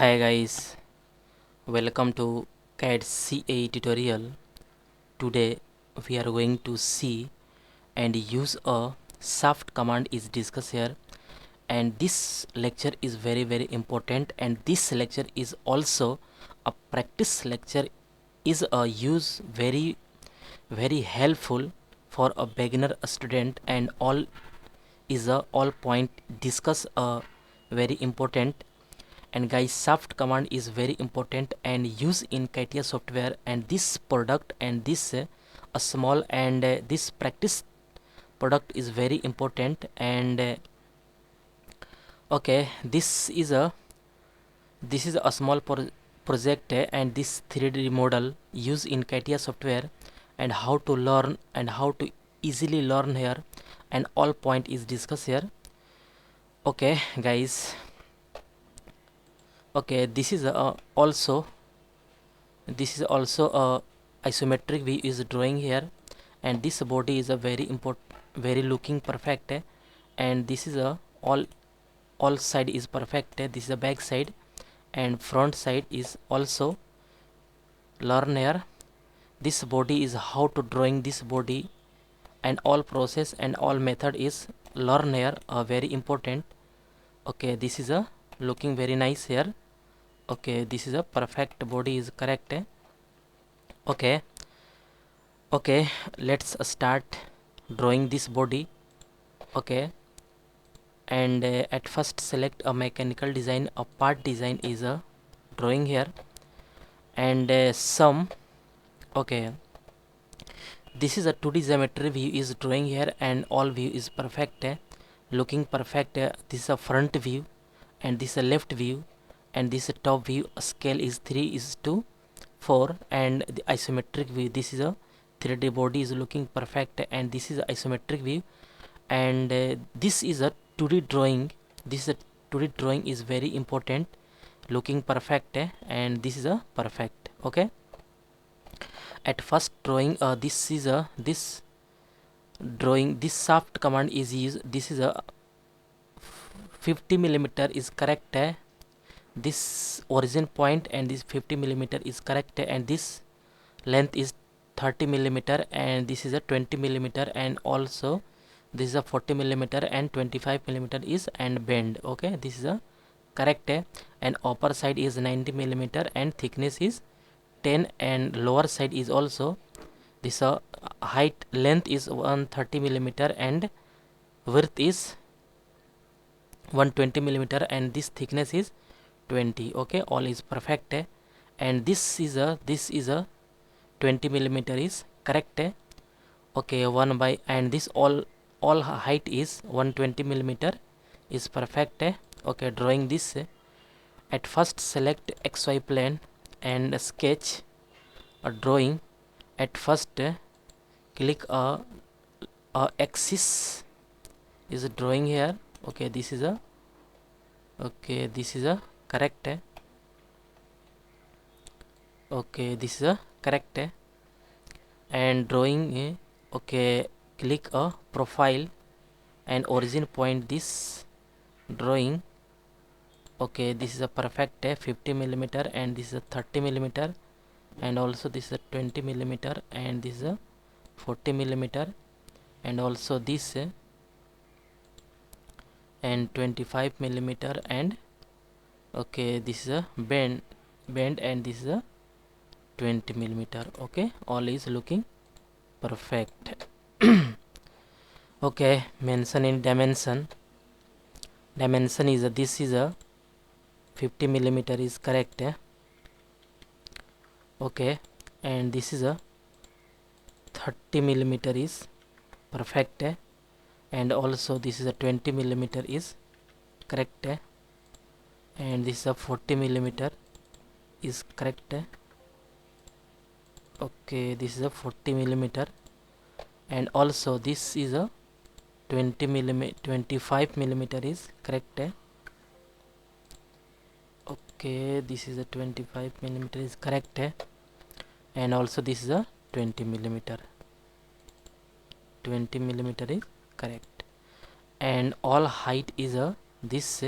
Hi guys, welcome to CAD CA tutorial. Today we are going to see and use a shaft command is discussed here, and this lecture is very important, and this lecture is also a practice lecture, is a use very helpful for a beginner, a student, and all is a all point discuss a very important. And guys, shaft command is very important and used in CATIA software, and this product and this a small and this practice product is very important. And okay, this is a small project, and this 3D model used in CATIA software, and how to learn and how to easily learn here, and all point is discussed here. Okay guys, okay, this is also a isometric view is drawing here, and this body is a very looking perfect, and this is a all side is perfect, this is a back side, and front side is also learn here. This body is how to drawing this body, and all process and all method is learn here, very important. Okay, this is a looking very nice here. Okay, this is a perfect body is correct. Okay, let's start drawing this body. Okay, and at first select a mechanical design, a part design is a drawing here, and some. Okay, this is a 2D geometry view is drawing here, and all view is perfect, looking perfect. This is a front view, and this is a left view, and this is a top view. Scale is 3:4, and the isometric view, this is a 3D body is looking perfect, and this is a isometric view, and this is a 2D drawing. This is a 2D drawing is very important, looking perfect, and this is a perfect. Okay, at first drawing, this drawing, this shaft command is used. This is a 50 millimeter is correct, this origin point, and this 50 millimeter is correct, and this length is 30 millimeter, and this is a 20 millimeter, and also this is a 40 millimeter, and 25 millimeter is and bend. Okay, this is a correct, and upper side is 90 millimeter, and thickness is 10, and lower side is also this height length is 130 millimeter, and width is 120 millimeter, and this thickness is 20. Okay, all is perfect, and this is a 20 millimeter is correct. Okay, 1 by, and this all height is 120 millimeter is perfect. Okay, drawing this, at first select XY plane and sketch a drawing. At first click a axis is a drawing here. Okay, this is a correct. Okay, this is a correct, and drawing. Okay, click a profile and origin point this drawing. Okay, this is a perfect, 50 millimeter, and this is a 30 millimeter, and also this is a 20 millimeter, and this is a 40 millimeter, and also this and 25 millimeter, and okay, this is a bend, and this is a 20 millimeter. Okay, all is looking perfect. Okay, mention in dimension is this is a 50 millimeter is correct. Okay, and this is a 30 millimeter is perfect, and also this is a 20 millimeter is correct, and this is a 40 millimeter is correct. Okay, this is a 40 millimeter, and also this is a 25 millimeter is correct. Okay, this is a 25 millimeter is correct, and also this is a 20 millimeter is correct, and all height is a this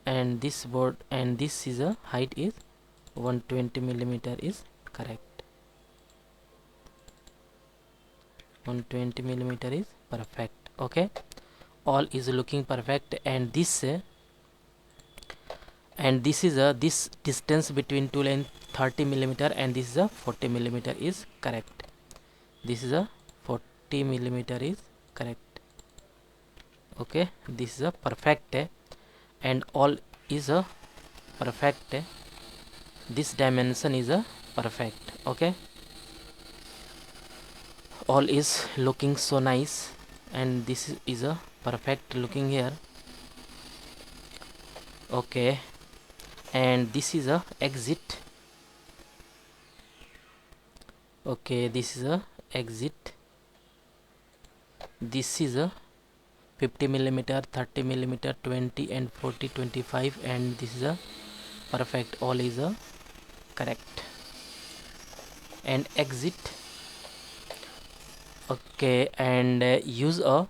and this board, and this is a height is 120 millimeter is correct. 120 millimeter is perfect. Okay, all is looking perfect, and this is a this distance between two lines 30 millimeter, and this is a 40 millimeter is correct. This is a 40 millimeter is correct. Okay, this is a perfect, and all is a perfect. This dimension is a perfect. Okay, all is looking so nice, and this is a perfect looking here. Okay, and this is a exit. Okay, this is a exit. This is a 50 millimeter, 30 millimeter, 20 and 40, 25, and this is a perfect. All is a correct. And exit. Okay, and use a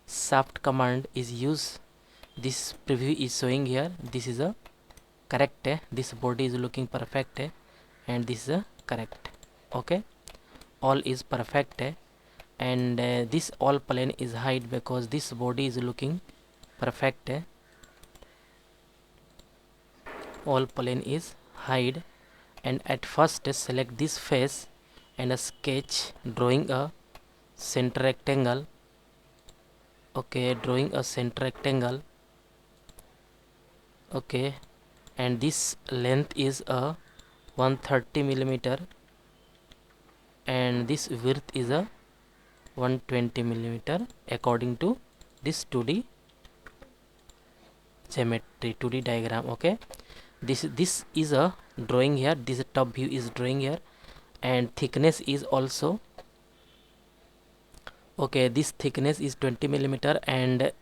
shaft command is used. This preview is showing here. This is a correct. This body is looking perfect, and this is a correct. Okay, all is perfect, and this all plane is hide because this body is looking perfect. All plane is hide, and at first select this face and a sketch drawing a center rectangle. Okay, drawing a center rectangle. Okay, and this length is a 130 millimeter, and this width is a 120 millimeter according to this 2D geometry, 2D diagram. Okay, this is a drawing here. This top view is drawing here, and thickness is also okay. This thickness is 20 millimeter, and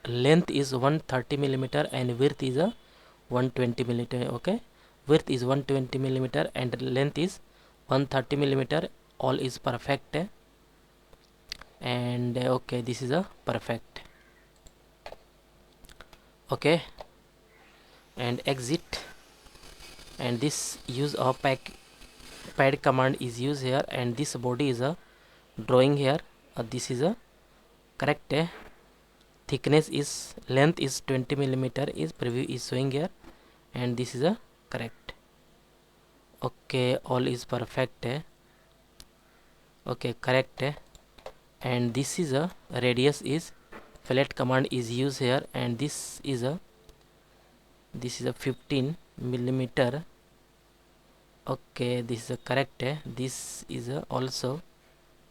length is 130 millimeter, and width is a 120 millimeter. Okay, width is 120 millimeter and length is 130 millimeter. All is perfect, and okay, this is a perfect. Okay, and exit, and this use a pad command is used here, and this body is a drawing here. This is a correct. Thickness is length is 20 millimeter is preview is showing here, and this is a correct. Okay, all is perfect. Okay, correct. And this is a radius is flat command is used here, and this is a 15 millimeter. Okay, this is a correct. This is a also,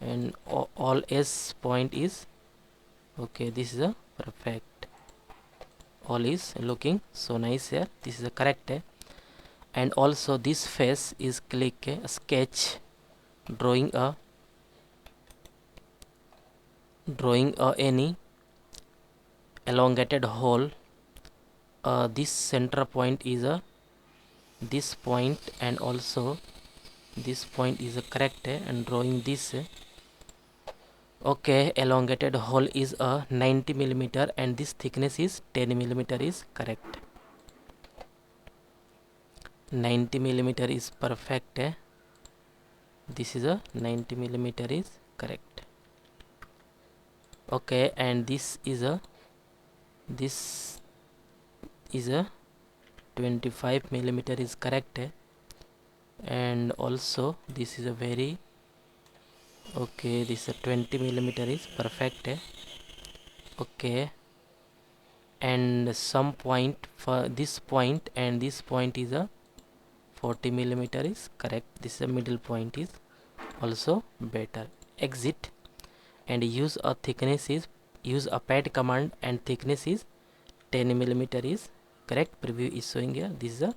and all S point is okay. This is a perfect. All is looking so nice here. This is a correct. And also this face is click sketch drawing a any elongated hole. This center point is a this point, and also this point is a correct, and drawing this okay. Elongated hole is a 90 millimeter, and this thickness is 10 millimeter is correct. 90 millimeter is perfect. This is a 90 millimeter is correct. Okay, and this is a 25 millimeter is correct, and also this is a very okay. This is a 20 millimeter is perfect. Okay, and some point for this point, and this point is a 40 millimeter is correct. This is a middle point is also better. Exit, and use a thickness is use a pad command, and thickness is 10 millimeter is correct. Preview is showing here. This is a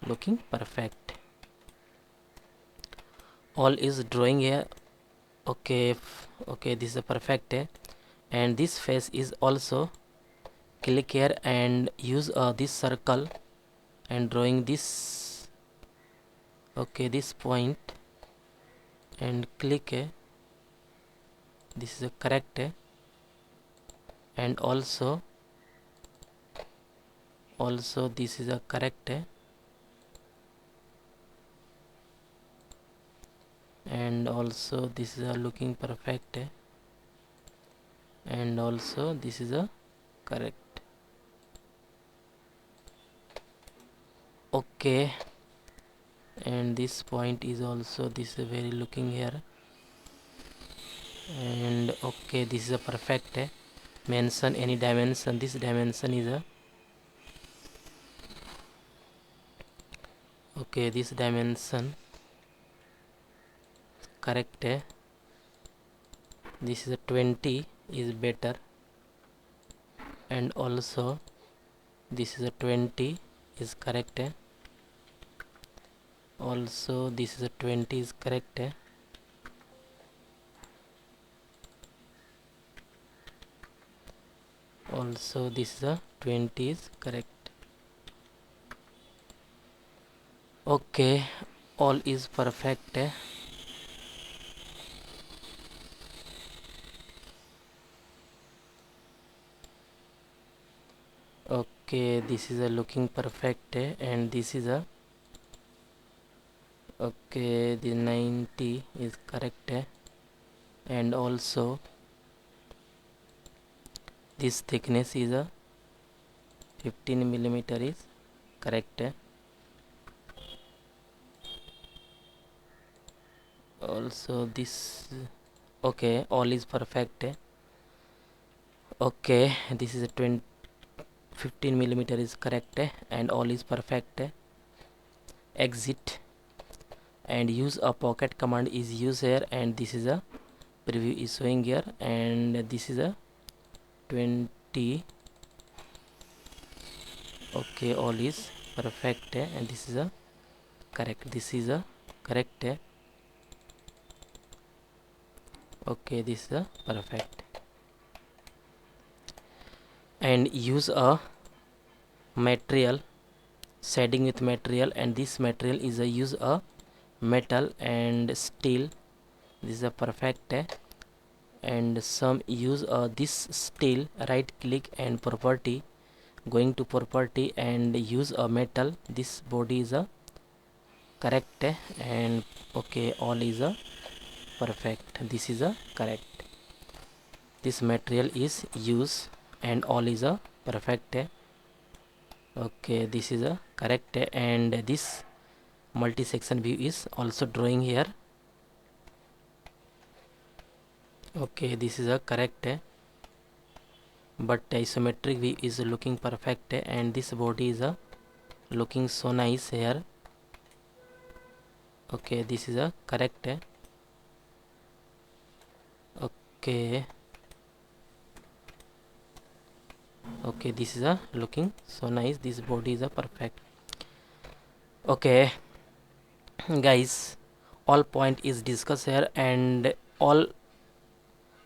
looking perfect. All is drawing here. Okay, okay, this is a perfect. And this face is also click here and use this circle and drawing this okay, this point, and click this is a correct. And also also this is a correct, and also this is a looking perfect, and also this is a correct. Okay, and this point is also this is very looking here, and okay, this is a perfect. Mention any dimension. This dimension is a okay, this dimension correct. This is a 20 is better, and also this is a 20 is correct, also this is a 20 is correct, also this is a 20 is correct. Okay, all is perfect. Okay, this is a looking perfect, and this is a okay, the 90 is correct, and also this thickness is a 15 millimeter is correct, also this okay, all is perfect. Okay, this is a 15 millimeter is correct, and all is perfect. Exit and use a pocket command is used here, and this is a preview is showing here, and this is a 20. Okay, all is perfect, and this is a correct, this is a correct. Okay, this is a perfect, and use a material shading with material, and this material is a use a metal and steel. This is a perfect, and some use this steel. Right click and property, going to property and use a metal. This body is a correct, and okay, all is a perfect, this is a correct. This material is used, and all is a perfect. Okay, this is a correct, and this multi-section view is also drawing here. Okay, this is a correct, but isometric view is looking perfect, and this body is a looking so nice here. Okay, this is a correct. Okay, okay, this is a looking so nice, this body is a perfect. Okay guys, all point is discussed here, and all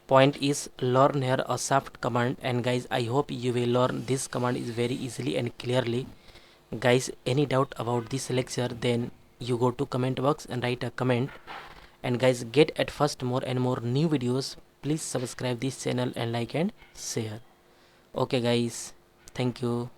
point is learn here a soft command, and guys, I hope you will learn this command is very easily and clearly. Guys, any doubt about this lecture, then you go to comment box and write a comment. And guys, get at first more and more new videos. Please subscribe this channel and like and share. Okay guys, thank you.